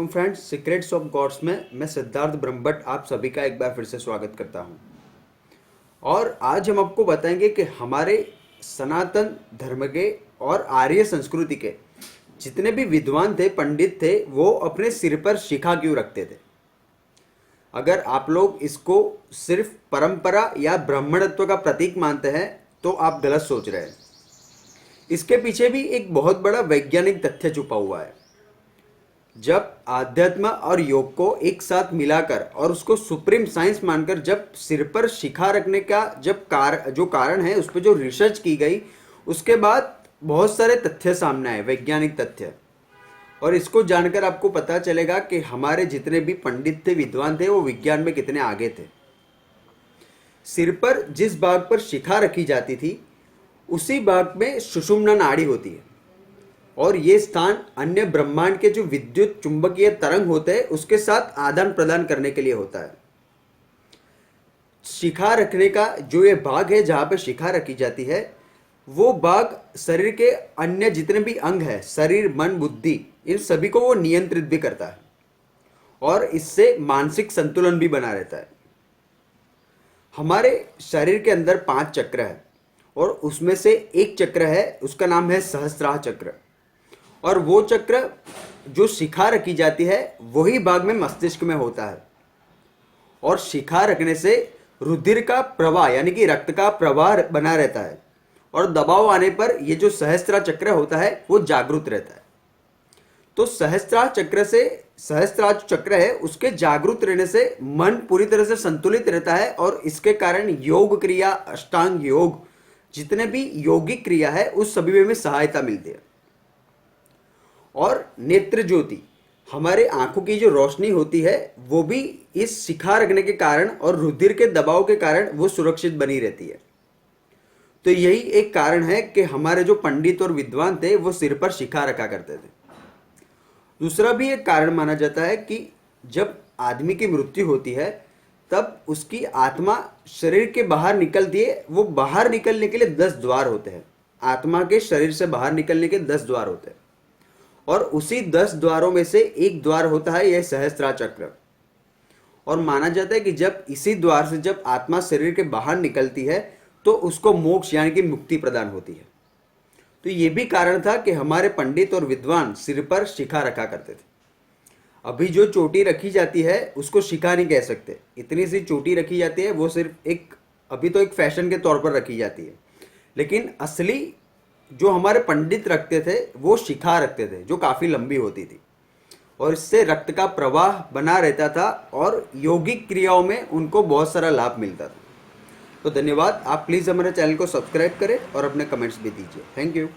वालेकुम friends, secrets of God's में मैं सिद्धार्थ ब्रह्मभट्ट आप सभी का एक बार फिर से स्वागत करता हूं। और आज हम आपको बताएंगे कि हमारे सनातन धर्म के और आर्य संस्कृति के जितने भी विद्वान थे, पंडित थे, वो अपने सिर पर शिखा क्यों रखते थे। अगर आप लोग इसको सिर्फ परंपरा या ब्राह्मणत्व का प्रतीक मानते हैं तो आप गलत सोच रहे हैं। इसके पीछे भी एक बहुत बड़ा वैज्ञानिक तथ्य छुपा हुआ है। जब आध्यात्म और योग को एक साथ मिलाकर और उसको सुप्रीम साइंस मानकर जब सिर पर शिखा रखने का जो कारण है उस पर जो रिसर्च की गई, उसके बाद बहुत सारे तथ्य सामने आए, वैज्ञानिक तथ्य। और इसको जानकर आपको पता चलेगा कि हमारे जितने भी पंडित थे, विद्वान थे, वो विज्ञान में कितने आगे थे। सिर पर जिस भाग पर शिखा रखी जाती थी उसी भाग में सुषुम्ना नाड़ी होती है, और ये स्थान अन्य ब्रह्मांड के जो विद्युत चुंबकीय तरंग होते हैं उसके साथ आदान प्रदान करने के लिए होता है। शिखा रखने का जो ये भाग है, जहां पे शिखा रखी जाती है, वो भाग शरीर के अन्य जितने भी अंग है, शरीर, मन, बुद्धि, इन सभी को वो नियंत्रित भी करता है और इससे मानसिक संतुलन भी बना रहता है। हमारे शरीर के अंदर 5 चक्र है और उसमें से एक चक्र है, उसका नाम है सहस्त्रार चक्र। और वो चक्र जो शिखा रखी जाती है वही भाग में मस्तिष्क में होता है। और शिखा रखने से रुधिर का प्रवाह यानी कि रक्त का प्रवाह बना रहता है, और दबाव आने पर ये जो सहस्त्रार चक्र होता है वो जागृत रहता है। तो सहस्त्रार चक्र है, उसके जागृत रहने से मन पूरी तरह से संतुलित रहता है, और इसके कारण योग क्रिया, अष्टांग योग, जितने भी यौगिक क्रिया है उस सभी में सहायता मिलती है। और नेत्र ज्योति, हमारे आंखों की जो रोशनी होती है वो भी इस शिखा रखने के कारण और रुधिर के दबाव के कारण वो सुरक्षित बनी रहती है। तो यही एक कारण है कि हमारे जो पंडित और विद्वान थे वो सिर पर शिखा रखा करते थे। दूसरा भी एक कारण माना जाता है कि जब आदमी की मृत्यु होती है तब उसकी आत्मा शरीर के बाहर निकलती है। वो बाहर निकलने के लिए 10 द्वार होते हैं। आत्मा के शरीर से बाहर निकलने के 10 द्वार होते हैं, और उसी 10 द्वारों में से एक द्वार होता है यह सहस्त्रार चक्र। और माना जाता है कि जब इसी द्वार से जब आत्मा शरीर के बाहर निकलती है तो उसको मोक्ष यानी कि मुक्ति प्रदान होती है। तो ये भी कारण था कि हमारे पंडित और विद्वान सिर पर शिखा रखा करते थे। अभी जो चोटी रखी जाती है उसको शिखा नहीं कह सकते। इतनी सी चोटी रखी जाती है, वो सिर्फ अभी तो एक फैशन के तौर पर रखी जाती है, लेकिन असली जो हमारे पंडित रखते थे वो शिखा रखते थे जो काफ़ी लंबी होती थी, और इससे रक्त का प्रवाह बना रहता था और यौगिक क्रियाओं में उनको बहुत सारा लाभ मिलता था। तो धन्यवाद। आप प्लीज़ हमारे चैनल को सब्सक्राइब करें और अपने कमेंट्स भी दीजिए। Thank you.